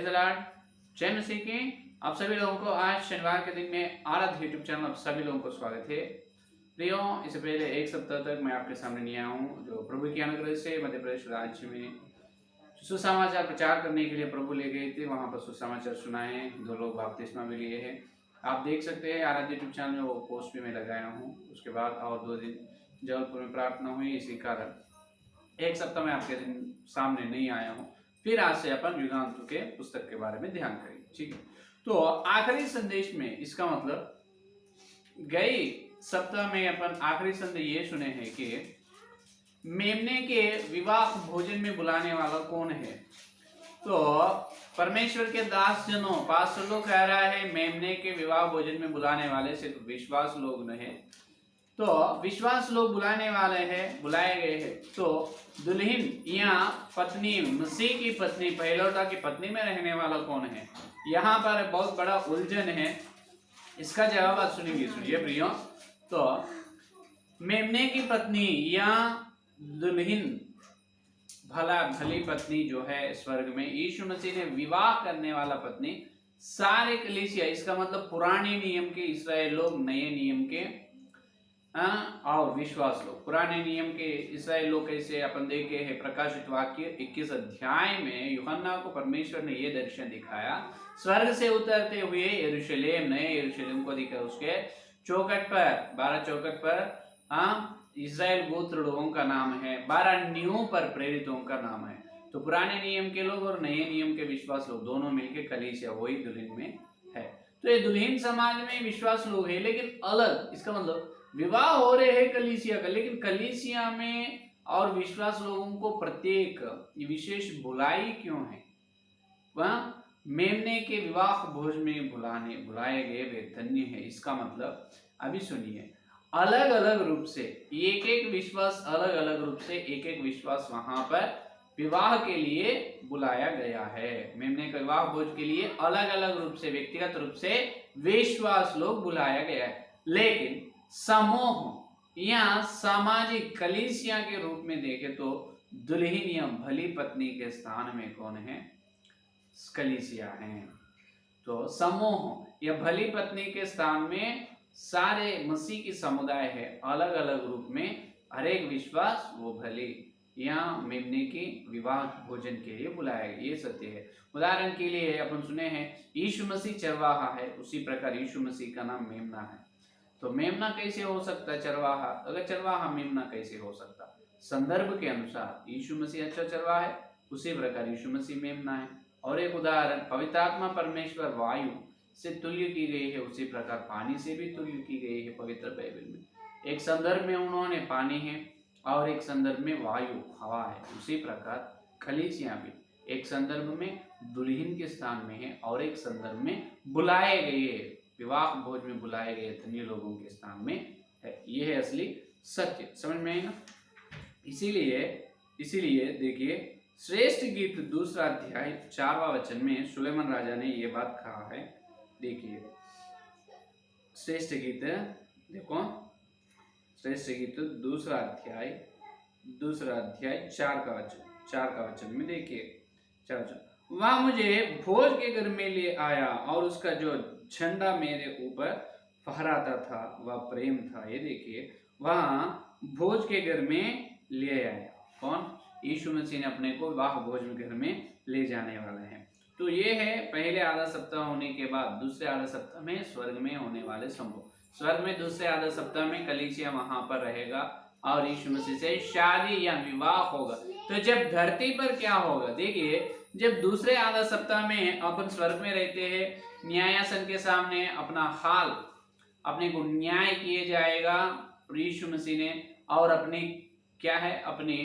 Praise the Lord. जय मसीह की। आप सभी लोगों को आज शनिवार के दिन में आराध्य यूट्यूब चैनल आप सभी लोगों को स्वागत है। प्रियो, इससे पहले एक सप्ताह तक मैं आपके सामने नहीं आया हूँ, जो प्रभु की अनुग्रह से मध्य प्रदेश राज्य में सुसमाचार प्रचार करने के लिए प्रभु ले गए थे। वहाँ पर सुसमाचार सुनाए, 2 लोग बपतिस्मा भी लिए हैं। आप देख सकते हैं आराध्य यूट्यूब चैनल में वो पोस्ट भी मैं लगाया हूँ। उसके बाद और 2 दिन जबलपुर में प्रार्थना हुई, इसी कारण एक सप्ताह में आपके सामने नहीं आया हूँ। फिर आज से अपन युगांतों के पुस्तक के बारे में ध्यान करेंगे, ठीक है। तो आखिरी संदेश में इसका मतलब गए सप्ताह में अपन आखिरी संदेश ये सुने हैं कि मेमने के विवाह भोजन में बुलाने वाला कौन है। तो परमेश्वर के दास जनों, पास्टर लोग कह रहा है मेमने के विवाह भोजन में बुलाने वाले सिर्फ विश्वास लोग नहीं, तो विश्वास लोग बुलाने वाले हैं, बुलाए गए हैं। तो दुल्हन या पत्नी, मसीह की पत्नी, पहलौठा की पत्नी में रहने वाला कौन है। यहाँ पर बहुत बड़ा उलझन है, इसका जवाब आप सुनेंगे। सुनिए प्रियो, तो मेमने की पत्नी या दुल्हन, भली पत्नी जो है स्वर्ग में, यीशु मसीह ने विवाह करने वाला पत्नी, सारे कलीसिया, इसका मतलब पुराने नियम के इस्राएल लोग, नए नियम के और विश्वास लोग। पुराने नियम के इस्राएल लोग कैसे अपन देखे हैं, प्रकाशित वाक्य 21 अध्याय में यूहन्ना को परमेश्वर ने ये दर्शन दिखाया, स्वर्ग से उतरते हुए यरूशलेम, नए यरूशलेम को दिखा, उसके चौखट पर, 12 चौखट पर इस्राएल गोत्र लोगों का नाम है, 12 न्यू पर प्रेरितों का नाम है। तो पुराने नियम के लोग और नए नियम के विश्वास लोग दोनों मिलकर कलीसिया, वही दुल्हन में है। तो ये दुल्हन समाज में विश्वास लोग है, लेकिन अलग, इसका मतलब विवाह हो रहे हैं कलीसिया का, लेकिन कलीसिया में और विश्वास लोगों को प्रत्येक विशेष बुलाई क्यों है। वह मेमने के विवाह भोज में बुलाए गए वे धन्य है। इसका मतलब अभी सुनिए, अलग अलग रूप से एक एक विश्वास, अलग अलग रूप से एक एक विश्वास वहां पर विवाह के लिए बुलाया गया है। मेमने के विवाह भोज के लिए अलग अलग रूप से, व्यक्तिगत रूप से विश्वास लोग बुलाया गया है, लेकिन समूह या सामाजिक कलीसिया के रूप में देखे तो दुल्हन या भली पत्नी के स्थान में कौन है, कलीसिया है। तो समूह या भली पत्नी के स्थान में सारे मसीह की समुदाय है, अलग अलग रूप में हर एक विश्वास वो भली या मेमने की विवाह भोजन के लिए बुलाया गया, ये सत्य है। उदाहरण के लिए अपन सुने हैं यीशु मसीह चरवाहा है, उसी प्रकार यीशु मसीह का नाम मेमना है। तो मेमना कैसे हो सकता है चरवाहा, अगर चरवाहा मेमना कैसे हो सकता। संदर्भ के अनुसार यीशु मसीह अच्छा चरवाहा है, उसी प्रकार यीशु मसीह मेमना है। और एक उदाहरण, पवित्र आत्मा परमेश्वर वायु से तुल्य की गई है, उसी प्रकार पानी से भी तुल्य की गई है पवित्र बाइबल में। एक संदर्भ में उन्होंने पानी है और एक संदर्भ में वायु, हवा है, उसी प्रकार कलीसिया भी एक संदर्भ में दुल्हन के स्थान में है और एक संदर्भ में बुलाए गए, विवाह भोज में बुलाए गए धन्य लोगों के स्थान में है। यह है असली सत्य, समझ में आएगा। इसीलिए देखिए, श्रेष्ठ गीत 2 अध्याय 4वां वचन में सुलेमान राजा ने यह बात कहा है। देखिए श्रेष्ठ गीत, देखो श्रेष्ठ गीत 2 अध्याय 4 का वचन में देखिए, 4 वचन, वह मुझे भोज के घर में ले आया और उसका जो झंडा मेरे ऊपर फहराता था वह प्रेम था। ये देखिए, वहां भोज के घर में ले आया, कौन, यीशु मसीह ने अपने को विवाह भोज घर में ले जाने वाला है। तो ये है पहले आधा सप्ताह होने के बाद दूसरे आधा सप्ताह में स्वर्ग में होने वाले संभव। स्वर्ग में दूसरे आधा सप्ताह में कलीसिया वहां पर रहेगा और यीशु मसीह से शादी या विवाह होगा। तो जब धरती पर क्या होगा, देखिए, जब दूसरे आधा सप्ताह में अपन स्वर्ग में रहते हैं, न्यायासन के सामने अपना हाल, अपने को न्याय किए जाएगा यीशु मसीह ने, और अपने क्या है, अपने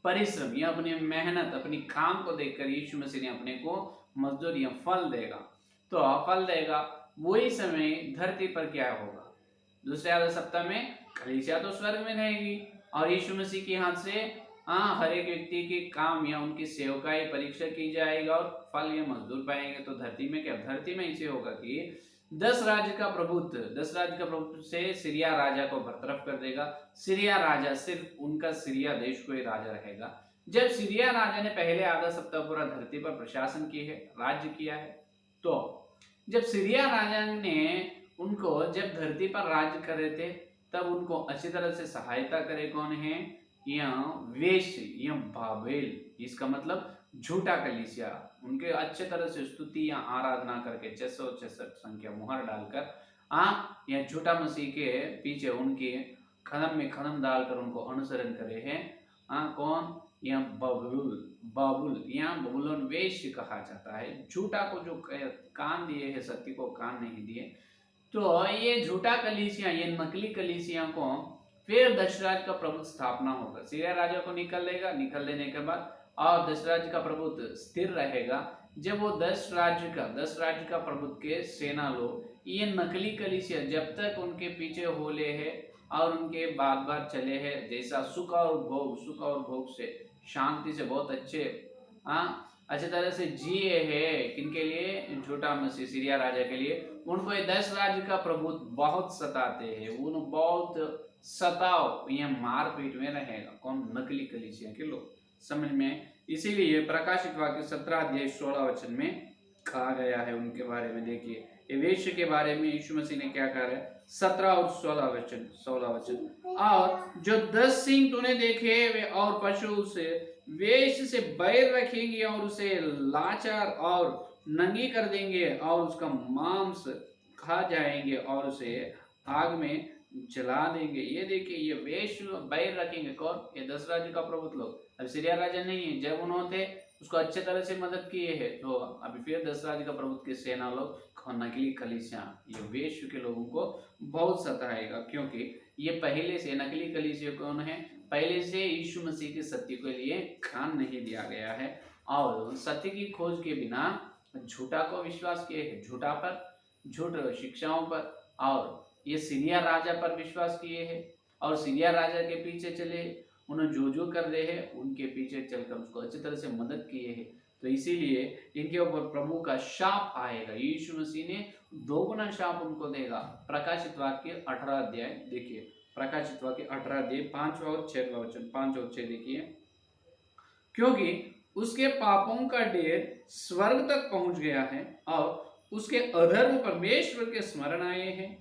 परिश्रम या अपनी मेहनत, अपनी काम को देखकर यीशु मसीह ने अपने को मजदूर या फल देगा। तो फल देगा, वही समय धरती पर क्या होगा, दूसरे आधा सप्ताह में कलीसिया तो स्वर्ग में रहेगी और यीशु मसीह के हाथ से हर एक व्यक्ति के काम या उनकी सेवकाई परीक्षा की जाएगा और फल या मजदूर पाएंगे। तो धरती में क्या, धरती में इसे होगा कि 10 राज्य का प्रभुत्व से सीरिया राजा को बरतरफ कर देगा। सीरिया राजा, सिर्फ उनका सीरिया देश को ही राजा रहेगा। जब सीरिया राजा ने पहले आधा सप्ताह पूरा धरती पर प्रशासन की है, राज्य किया है, तो जब सीरिया राजा ने उनको जब धरती पर राज्य कर रहे थे तब उनको अच्छी तरह से सहायता करे कौन है? यह वेश्य, यह बाबेल, इसका मतलब झूठा कलीसिया, उनके अच्छे तरह से स्तुति या आराधना करके 666 संख्या मुहर डालकर यह झूठा मसीह के पीछे उनके कदम में कदम डालकर उनको अनुसरण करे हैं। कौन? यह बाबुल, यहाँ बबुलोन वेश्य कहा जाता है। झूठा को जो कान दिए है, सत्य को कान नहीं दिए। तो ये झूठा कलीसिया, ये नकली कलीसिया को फिर दशराज का प्रभुत्व स्थापना होगा। सीरिया राजा को निकल देगा, निकल देने के बाद और दशराज का प्रभुत्व स्थिर रहेगा। जब वो दस राज्य का प्रभुत्व के सेना लोग, ये नकली कलीसिया जब तक उनके पीछे होले है और उनके बार बार चले हैं, जैसा सुख और भोग से शांति से बहुत अच्छे तरह से जिए है, किनके लिए? झूठा मसीह सीरिया राजा के लिए। उनको ये 10 राज्य का प्रभुत्व बहुत सताते हैं, उन बहुत सताओ, ये मारपीट में रहेगा। कौन? नकली कलीसिया के लोग, समझ में? इसीलिए प्रकाशित वाक्य 17 अध्याय 16 वचन में कहा गया है उनके बारे में। देखिए ये वेश्य के बारे में यीशु मसीह ने क्या कहा है, 17 और 16 वचन। और जो 10 सिंह तूने देखे वे और पशु से वेश्य से बैर रखेंगे और उसे लाचार और नंगी कर देंगे और उसका मांस खा जाएंगे और उसे आग में जला देंगे। ये देखिए, ये वेश्य बैर रखेंगे। कौन? ये 10 राज्य का प्रभुत्व लोग। अब सीरिया राजा नहीं है, जब उन्होंने उसको अच्छे तरह से मदद किए है, तो अभी फिर 10 राज्य का प्रभुत्व के सेना लोग, नकली कलीसिया, ये वेश्य के लोगों को बहुत सताएगा, क्योंकि ये पहले से नकली कलीसिया कौन है? पहले से यीशु मसीह के सत्य के लिए कान नहीं दिया गया है और सत्य की खोज के बिना झूठा को विश्वास किए है, झूठ शिक्षाओं पर, और ये सीरिया राजा पर विश्वास किए हैं और सीरिया राजा के पीछे चले, उन्हें जो कर रहे हैं उनके पीछे चलकर उसको अच्छी तरह से मदद किए हैं। तो इसीलिए इनके ऊपर प्रभु का शाप आएगा। यीशु मसीह ने दोगुना शाप उनको देगा। प्रकाशित वाक्य 18 अध्याय देखिए, प्रकाशित वाक्य 18 अध्याय 5 और 6 वचन, 5 और 6 देखिए। क्योंकि उसके पापों का ढेर स्वर्ग तक पहुंच गया है और उसके अधर्म परमेश्वर के स्मरण आए हैं।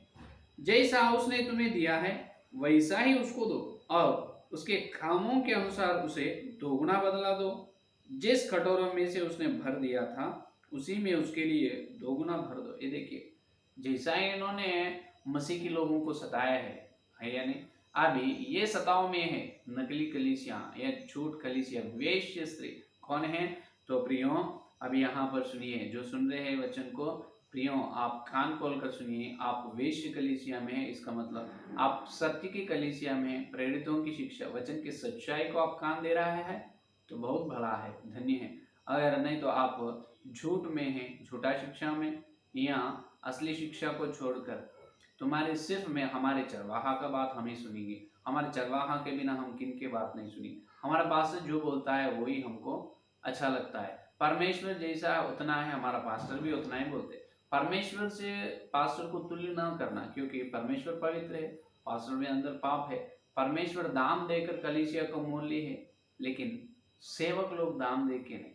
जैसा उसने तुम्हें दिया है वैसा ही उसको दो और उसके कामों के अनुसार उसे दोगुना बदला दो। जिस कटोरों में से उसने भर दिया था उसी में उसके लिए दोगुना भर दो। ये देखिए, जैसा इन्होंने मसीह के लोगों को सताया है यानी अभी ये सताव में है नकली कलीसिया या झूठ कलीसिया, वेश्य स्त्री कौन है? तो प्रियो अभी यहाँ पर सुनिए, जो सुन रहे हैं वचन को, प्रियो आप कान खोलकर सुनिए। आप वेश्य कलीसिया में है, इसका मतलब आप सत्य की कलीसिया में, प्रेरितों की शिक्षा, वचन की सच्चाई को आप कान दे रहा है तो बहुत भला है, धन्य है। अगर नहीं तो आप झूठ में है, झूठा शिक्षा में, या असली शिक्षा को छोड़कर तुम्हारे सिर्फ में हमारे चरवाहा का बात हम ही सुनेंगे। हमारे चरवाहा के बिना हम किन के बात नहीं सुनी। हमारा पास्टर जो बोलता है वही हमको अच्छा लगता है। परमेश्वर जैसा उतना है, हमारा पास्टर भी उतना ही बोलते। परमेश्वर से पास्टर को तुल्य न करना, क्योंकि परमेश्वर पवित्र है, पास्टर में अंदर पाप है। परमेश्वर दाम देकर कलीसिया को मूल्य है, लेकिन सेवक लोग दाम दे के नहीं।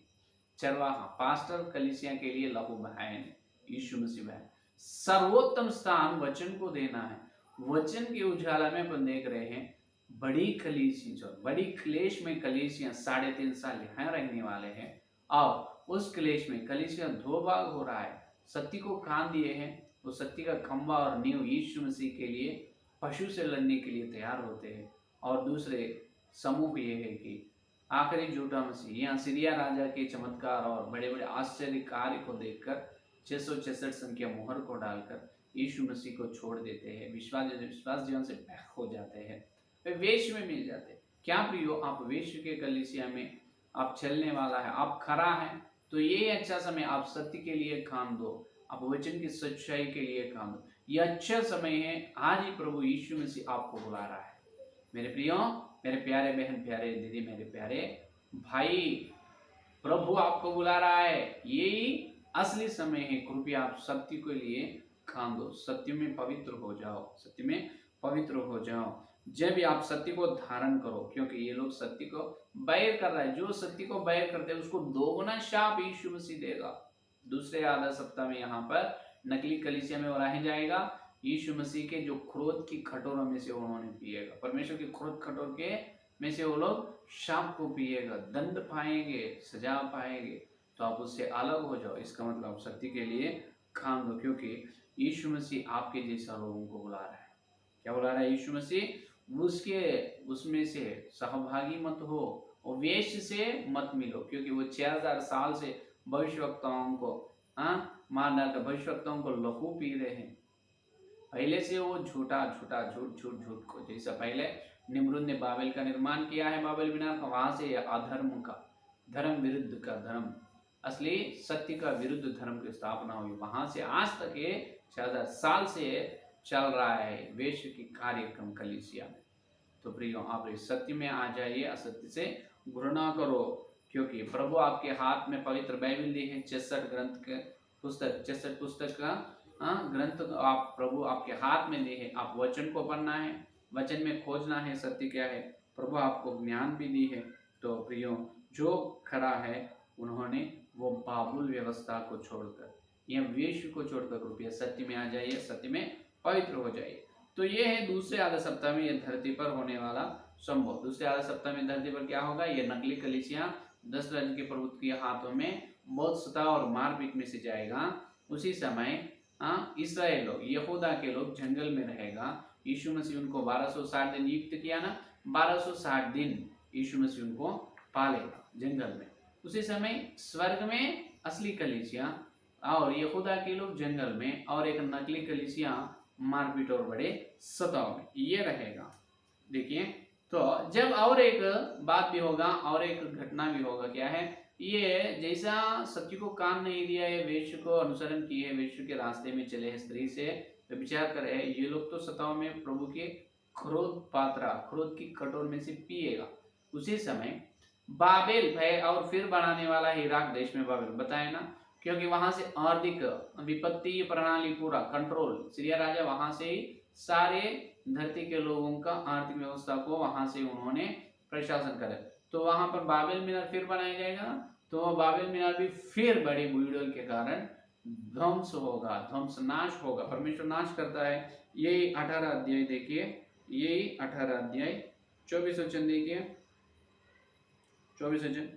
चरवाहा पास्टर कलीसिया के लिए लहू बहाए ने, यीशु मसीह बहाए। सर्वोत्तम स्थान वचन को देना है। वचन के उजाला में अपन देख रहे हैं बड़ी कलीसिया, बड़ी क्लेश में कलीसिया 3.5 साल यहाँ रहने वाले हैं और उस क्लेश में कलीसिया 2 भाग हो रहा है। सत्य को कान दिए हैं, वो सत्य का खंभा और नींव यीशु मसीह के लिए पशु से लड़ने के लिए तैयार होते हैं, और दूसरे समूह ये है कि आखिरी झूठा मसीह यहाँ सीरिया राजा के चमत्कार और बड़े बड़े आश्चर्य कार्य को देखकर 666 संख्या मुहर को डालकर यीशु मसीह को छोड़ देते हैं, विश्वास जीवन से बैक हो जाते हैं, वे वेश्य में मिल जाते हैं। क्या प्रियो, आप वेश्य के कलीसिया में आप चलने वाला है, आप खरा है, तो ये अच्छा समय आप सत्य के लिए काम दो, आप वचन की सच्चाई के लिए काम दो। ये अच्छा समय है, आज ही प्रभु यीशु मसीह आपको बुला रहा है। मेरे प्रियो, मेरे प्यारे बहन, प्यारे दीदी, मेरे प्यारे भाई, प्रभु आपको बुला रहा है। यही असली समय है। कृपया आप सत्य के लिए काम दो, सत्य में पवित्र हो जाओ, सत्य में पवित्र हो जाओ। जब भी आप सत्य को धारण करो, क्योंकि ये लोग सत्य को बैर कर रहे हैं। जो सत्य को बैर करते हैं उसको दोगुना शाप यीशु मसीह देगा। दूसरे आधा सप्ताह में यहाँ पर नकली कलीसिया में और जाएगा, यीशु मसीह के जो क्रोध की खटोरों में से उन्होंने पिएगा, परमेश्वर के क्रोध खटोर के में से वो लोग शाप को पिएगा, दंड पाएंगे, सजा पाएंगे। तो आप उससे अलग हो जाओ। इसका मतलब आप सत्य के लिए काम दो, क्योंकि यीशु मसीह आपके जैसा लोगों को बुला रहा है। क्या बुला रहा है यीशु मसीह? उसमें से सहभागी मत हो और वेश्य से मत मिलो, क्योंकि वो 6000 साल से भविष्यवक्ताओं को मार डालकर भविष्यवक्ताओं को लहू पी रहे हैं। पहले से वो झूठा झूठा झूठ झूठ झूठ को, जैसा पहले निम्रुद ने बाबेल का निर्माण किया है, बाबेल मीनार का, वहां से अधर्म का, धर्म विरुद्ध का धर्म, असली सत्य का विरुद्ध धर्म की स्थापना हुई। वहां से आज तक ये 6000 साल से चल रहा है वेश्य की कार्यक्रम कलीसिया में। तो प्रियो, आप इस सत्य में आ जाइए, असत्य से घृणा करो, क्योंकि प्रभु आपके हाथ में पवित्र बाइबल दी है, 66 ग्रंथ के पुस्तक, 66 पुस्तक का ग्रंथ आप प्रभु आपके हाथ में दी है। आप वचन को पढ़ना है, वचन में खोजना है सत्य क्या है, प्रभु आपको ज्ञान भी दी है। तो प्रियो, जो खड़ा है उन्होंने वो बाबुल व्यवस्था को छोड़कर या वेश्य को छोड़कर कृपया सत्य में आ जाइए, सत्य में पवित्र हो जाइए। तो ये है दूसरे आधे सप्ताह में ये धरती पर होने वाला संभव। दूसरे आधे सप्ताह में धरती पर क्या होगा? ये नकली कलीसिया 10 राज्य के प्रभुत्व के हाथों में बहुत सताव और मारपीट में से जाएगा। उसी समय इसराइल लोग, यहूदा के लोग जंगल में रहेगा। यीशु मसीह उनको 1260 दिन नियुक्त किया ना, 1260 दिन यीशु मसीह उनको पालेगा जंगल में। उसी समय स्वर्ग में असली कलीसिया और यहूदा के लोग जंगल में, और एक नकली कलीसिया मारपीट और बड़े सताव में, ये रहेगा। देखिए, तो जब और एक बात भी होगा और एक घटना भी होगा। क्या है ये? जैसा सत्य को कान नहीं दिया है, वेश्य को अनुसरण किए, वेश्य के रास्ते में चले हैं, स्त्री से विचार करे, ये लोग तो सताव में प्रभु के क्रोध पात्रा, क्रोध की कटोर में से पिएगा। उसी समय बाबेल भय और फिर बनाने वाला इराक देश में बाबेल बताए ना, क्योंकि वहां से आर्थिक विपत्ति प्रणाली पूरा कंट्रोल, सीरिया राजा वहां से ही सारे धरती के लोगों का आर्थिक व्यवस्था को वहां से उन्होंने प्रशासन करे। तो वहां पर बाबेल मीनार फिर बनाया जाएगा, तो बाबेल मीनार भी फिर बड़ी बुलडोजर के कारण ध्वंस होगा, ध्वंस नाश होगा। परमेश्वर नाश करता है। यही 18 अध्याय देखिए, यही 18 अध्याय 24 वचन देखिए, 24 वचन,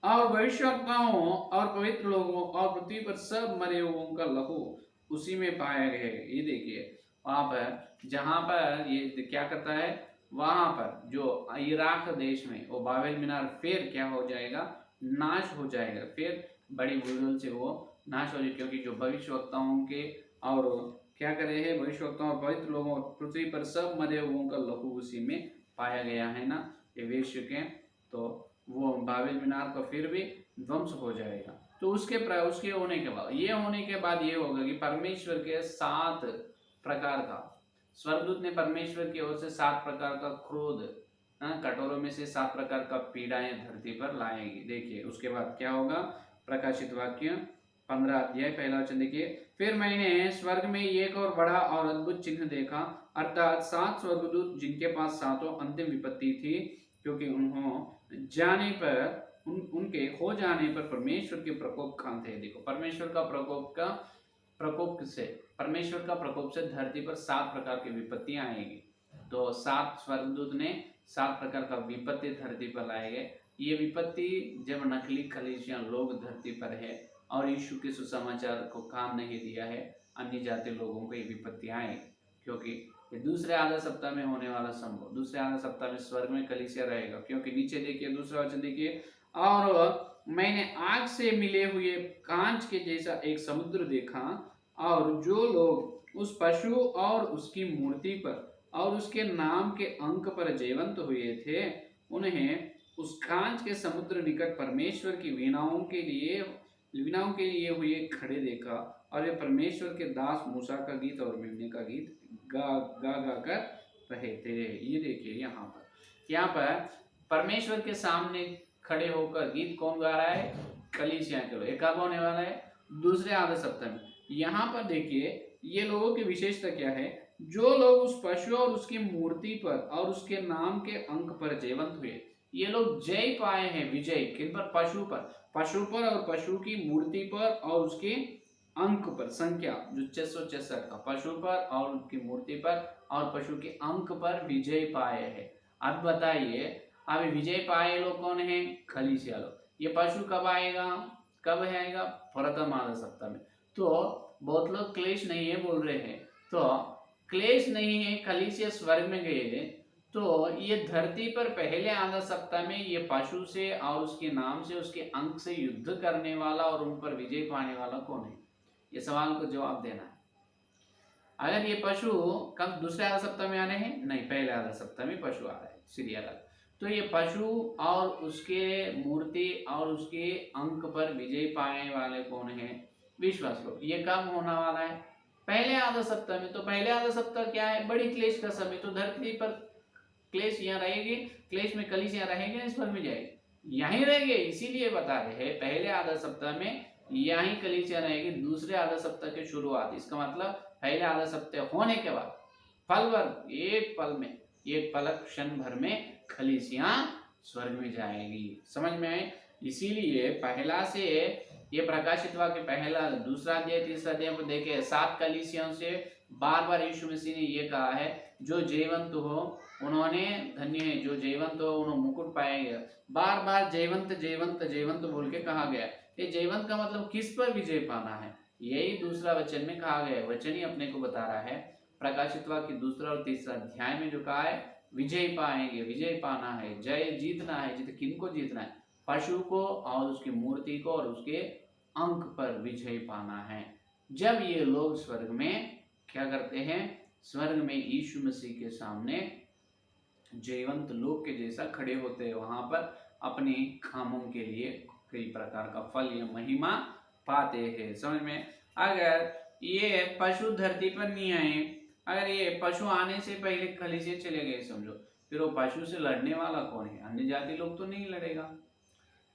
और भविष्यवक्ताओं और पवित्र लोगों और पृथ्वी पर सब मरे हुओं का लहू उसी में पाया गया है। ये देखिए, वहां पर जहां पर ये क्या करता है, वहां पर जो इराक देश में वो बाबेल मीनार फिर क्या हो जाएगा? नाश हो जाएगा। फिर बड़ी बुलडोजर से वो नाश हो जाएगा, क्योंकि जो भविष्यवक्ताओं के और क्या करे है, भविष्यवक्ताओं और पवित्र लोगों, पृथ्वी पर सब मरे हुओं का लहू उसी में पाया गया है ना, ये वेश्य के। तो वो बाबेल मीनार का फिर भी ध्वंस हो जाएगा। तो उसके होने के बाद ये होगा कि परमेश्वर के 7 प्रकार का, स्वर्गदूत ने परमेश्वर की ओर से 7 प्रकार का क्रोध कटोरों में से 7 प्रकार का पीड़ाएं धरती पर लाएंगी। देखिए उसके बाद क्या होगा? प्रकाशित वाक्य 15 अध्याय 1 वचन देखिए, फिर मैंने स्वर्ग में एक और बड़ा और अद्भुत चिन्ह देखा, अर्थात 7 स्वर्गदूत जिनके पास 7 अंतिम विपत्ति थी, क्योंकि उनके हो जाने पर परमेश्वर के प्रकोप खान थे। देखो, परमेश्वर का प्रकोप से धरती पर 7 प्रकार की विपत्तियां आएगी। तो 7 स्वर्गदूत ने 7 प्रकार का विपत्ति धरती पर लाएंगे। ये विपत्ति जब नकली कलीसिया लोग धरती पर है और यीशु के सुसमाचार को काम नहीं दिया है, अन्य जाति लोगों को ये विपत्ति आएगी, क्योंकि ये दूसरे आधा सप्ताह में होने वाला संभव। दूसरे आधा सप्ताह में स्वर्ग में कलीसिया रहेगा, क्योंकि नीचे देखिए दूसरा वचन देखिए, और मैंने आग से मिले हुए कांच के जैसा एक समुद्र देखा, और जो लोग उस पशु और उसकी मूर्ति पर और उसके नाम के अंक पर जयवंत हुए थे, उन्हें उस कांच के समुद्र निकट परमेश्वर की वीणाओं के लिए हुए खड़े देखा, और वे परमेश्वर के दास मूसा का गीत और मेमने का गीत गा कर रहे थे। ये देखिए यहाँ पर परमेश्वर के सामने खड़े होकर गीत कौन गा रहा है? कलीसिया के लोग। कब होने वाला है? दूसरे आधे सप्ताह में। यहाँ पर देखिए ये लोगों की विशेषता क्या है? जो लोग उस पशु और उसकी मूर्ति पर और उसके नाम के अंक पर जयवंत हुए, ये लोग जय पाए हैं। विजय किन पर? पशु पर और पशु की मूर्ति पर और उसके अंक पर, संख्या जो 666 का, पशु पर और उनकी मूर्ति पर और पशु के अंक पर विजय पाए हैं। अब बताइए, अभी विजय पाए लोग कौन है? खलीसिया लोग। ये पशु कब आएगा? कब आएगा? प्रथम आधा सप्ताह में। तो बहुत लोग क्लेश नहीं है बोल रहे हैं, तो क्लेश नहीं है, खलीसिया स्वर्ग में गए, तो ये धरती पर पहले आधा सप्ताह में ये पशु से और उसके नाम से, उसके अंक से युद्ध करने वाला और उन पर विजय पाने वाला कौन है? ये सवाल को जवाब देना है। अगर ये पशु कब दूसरे आधा सप्ताह में आ रहे हैं? नहीं, पहले आधा सप्ताह में पशु आ रहे हैं, सीरियल। तो ये पशु और उसके मूर्ति और उसके अंक पर विजय पाने वाले कौन है? विश्वास लोग। ये कब होने वाला है? पहले आधा सप्ताह में। तो पहले आधा सप्ताह क्या है? बड़ी क्लेश का समय। तो धरती पर क्लेश यहाँ रहेगी, क्लेश में कलीस यहाँ रहेंगे, इस पर में जाएगी, यहीं रहेंगे। इसीलिए बता रहे हैं पहले आधा सप्ताह में यहीं कलीसिया रहेगी, दूसरे आधा सप्ताह की शुरुआत। इसका मतलब पहले आधा सप्ताह होने के बाद पल भर, एक पल में, एक पलक क्षण भर में खलीसिया स्वर्ग में जाएगी। समझ में आए? इसीलिए पहला से ये प्रकाशित वाक्य पहला, दूसरा अध्याय, तीसरा अध्याय को देखे 7 कलीसियों से बार बार यीशु मसीह ने ये कहा है, जो जयवंत हो उन्होंने धन्य है, जो जयवंत हो उन्होंने मुकुट पाएंगे। बार बार जयवंत जयवंत जयवंत बोल के कहा गया। ये जयवंत का मतलब किस पर विजय पाना है? यही दूसरा वचन में कहा गया है। वचन ही अपने को बता रहा है। प्रकाशित वाक्य दूसरा और तीसरा अध्याय में जो कहा है, विजय पाएंगे, विजय पाना है, जय जीतना है। जीत किनको जीतना है? पशु को और उसकी मूर्ति को और उसके अंक पर विजय पाना है। जब ये लोग स्वर्ग में क्या करते हैं? स्वर्ग में यीशु मसीह के सामने जयवंत लोग के जैसा खड़े होते हैं, वहां पर अपने कामों के लिए कई प्रकार का फल या महिमा पाते हैं। समझ में? अगर ये पशु धरती पर नहीं आए, अगर ये पशु आने से पहले कलीसिया चले गए समझो, फिर वो पशु से लड़ने वाला कौन है? अन्य जाति लोग तो नहीं लड़ेगा।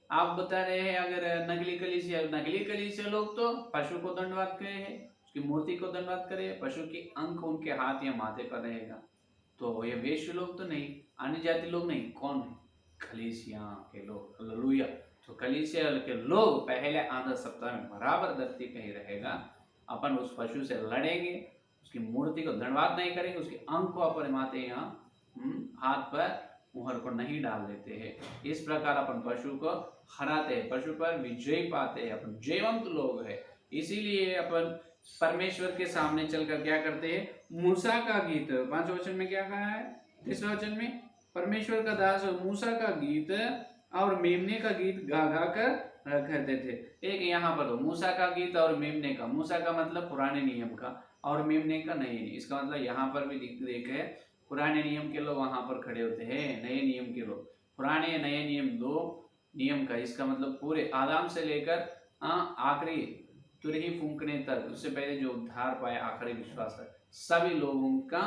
आप बता रहे हैं अगर नकली कलीसिया लोग तो पशु को दंडवाद करे है, उसकी मूर्ति को दंडवाद करे, पशु के अंक उनके हाथ या माथे पर रहेगा। तो ये वेश्य लोग तो नहीं, अन्य जाति लोग नहीं, कौन है? कलीसिया के लोग। हालेलुया। तो कलीसिया के लोग पहले आधा सप्ताह में बराबर धरती पे ही रहेगा। अपन उस पशु से लड़ेंगे, उसकी मूर्ति को दंडवाद नहीं करेंगे, उसके अंक को अपने माथे यहाँ हाथ पर मुहर को नहीं डाल देते हैं। इस प्रकार अपन पशु को हराते हैं, पशु पर विजय पाते हैं। अपन जयवंत लोग हैं। इसीलिए अपन परमेश्वर के सामने चलकर क्या करते हैं? मूसा का गीत 5 वचन में क्या कहा है? 3 वचन में परमेश्वर का दास मूसा का गीत और मेमने का गीत गा गा कर करते थे। एक यहाँ पर तो मूसा का गीत और मेमने का, मूसा का मतलब पुराने नियम का और मेमने का नए। इसका मतलब यहाँ पर भी देखे पुराने नियम के लोग वहां पर खड़े होते हैं, नए नियम के लोग। पुराने नए नियम, 2 नियम का। इसका मतलब पूरे आदम से लेकर आखिरी तुरही फूंकने तक, उससे पहले जो उद्धार पाए आखिरी विश्वास है, सभी लोगों का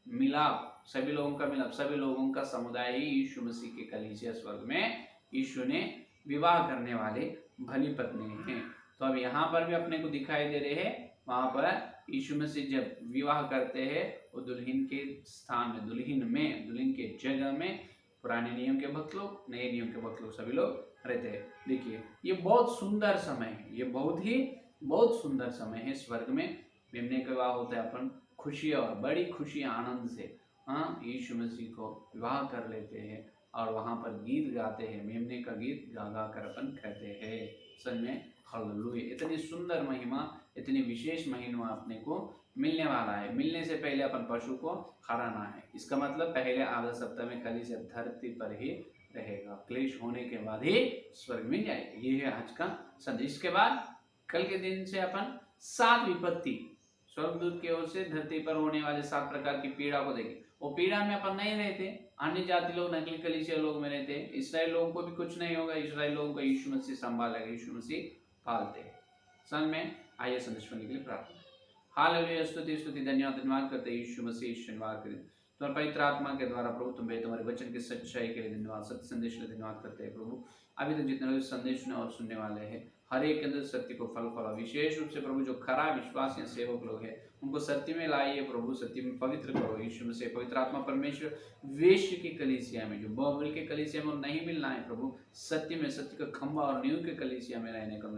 मिलाप, सभी लोगों का समुदाय ही यीशु मसीह के कलीसिया स्वर्ग में यीशु ने विवाह करने वाले भली पत्नी हैं। तो अब यहाँ पर भी अपने को दिखाई दे रहे हैं, वहां पर यीशु मसीह जब विवाह करते हैं, वो दुल्हन के स्थान में, दुल्हन के जगह में पुराने नियम के भक्त लोग, नए नियम के भक्त लोग, सभी लोग रहते हैं। देखिए ये बहुत सुंदर समय है, ये बहुत सुंदर समय है। स्वर्ग में मेमने का विवाह होता है, अपन खुशी और बड़ी खुशी आनंद से यीशु मसीह को विवाह कर लेते हैं और वहां पर गीत गाते हैं, मेमने का गीत गा गा कर अपन कहते हैं। सच में हालेलुया। इतनी सुंदर महिमा, इतनी विशेष महिमा अपने को मिलने वाला है। मिलने से पहले अपन पशु को हराना है। इसका मतलब पहले आधा सप्ताह में कलीसिया धरती पर ही रहेगा, क्लेश होने के बाद ही स्वर्ग में जाएगा। ये है आज का संदेश। के बाद कल के दिन से अपन 7 विपत्ति स्वर्गदूत की ओर से धरती पर होने वाले 7 प्रकार की पीड़ा को देखें। वो पीड़ा में अपन नहीं रहते, अन्य जाति लोग, नकली कलीसिया लोग में रहते। इसराइल लोगों को भी कुछ नहीं होगा, इसराइल लोगों को यीशु मसीह संभालेगा, यीशु मसीह पालते हैं। सन में आइए संदेश सुनने के लिए प्रार्थना। हालेलुया। स्तुति धन्यवाद करते हैं यीशु मसीह शनिवार के दिन तुम्हारे पवित्र आत्मा के द्वारा प्रभु तुम्हें तुम्हारे वचन की सच्चाई के लिए धन्यवाद, सत्य संदेश के लिए धन्यवाद करते हैं प्रभु। अभी तक जितने लोग संदेश सुने और सुनने वाले हैं, हर एक के अंदर सत्य को फल फला। विशेष रूप से प्रभु जो खरा विश्वास या सेवक लोग हैं, उनको सत्य में लाइए प्रभु, सत्य में पवित्र करो यीशु मसीह। पवित्र आत्मा परमेश्वर वेश्य की कलीसिया में, जो बाबुल के कलीसिया में नहीं मिलना है प्रभु, सत्य में, सत्य का खंभा और नींव के कलीसिया में रहने को,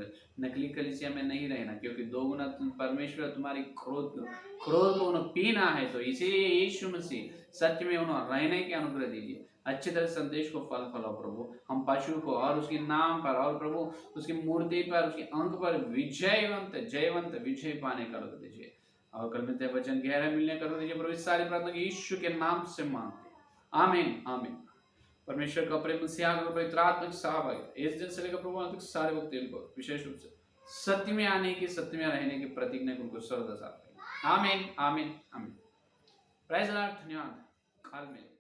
नकली कलीसिया में नहीं रहना, क्योंकि दो गुना परमेश्वर तुम्हारी क्रोध को उन्हें पीना है। तो इसीलिए यीशु मसीह सत्य में उन्हें रहने की अनुग्रह दीजिए। अच्छे तरह संदेश को फल फलाओ प्रभु। हम पशु को और उसके नाम पर और प्रभु उसकी मूर्ति पर, उसके अंक पर विजयवंत जयवंत विजय पाने कर दीजिए। और कल मिलते वचन गहरा मिलने कर दीजिए प्रभु। इस सारी प्रार्थना यीशु के नाम से मांगते हैं, आमीन आमीन। परमेश्वर का प्रेम, पवित्र आत्मा की सहभागिता इस दिन से लेकर प्रभु अंत तक सारे वक्त को विशेष रूप से सत्य में आने की, सत्य में रहने की प्रतिज्ञा उनको सर्वदा साथ रहे। आमीन आमीन आमीन। Praise the Lord. धन्यवाद। काल में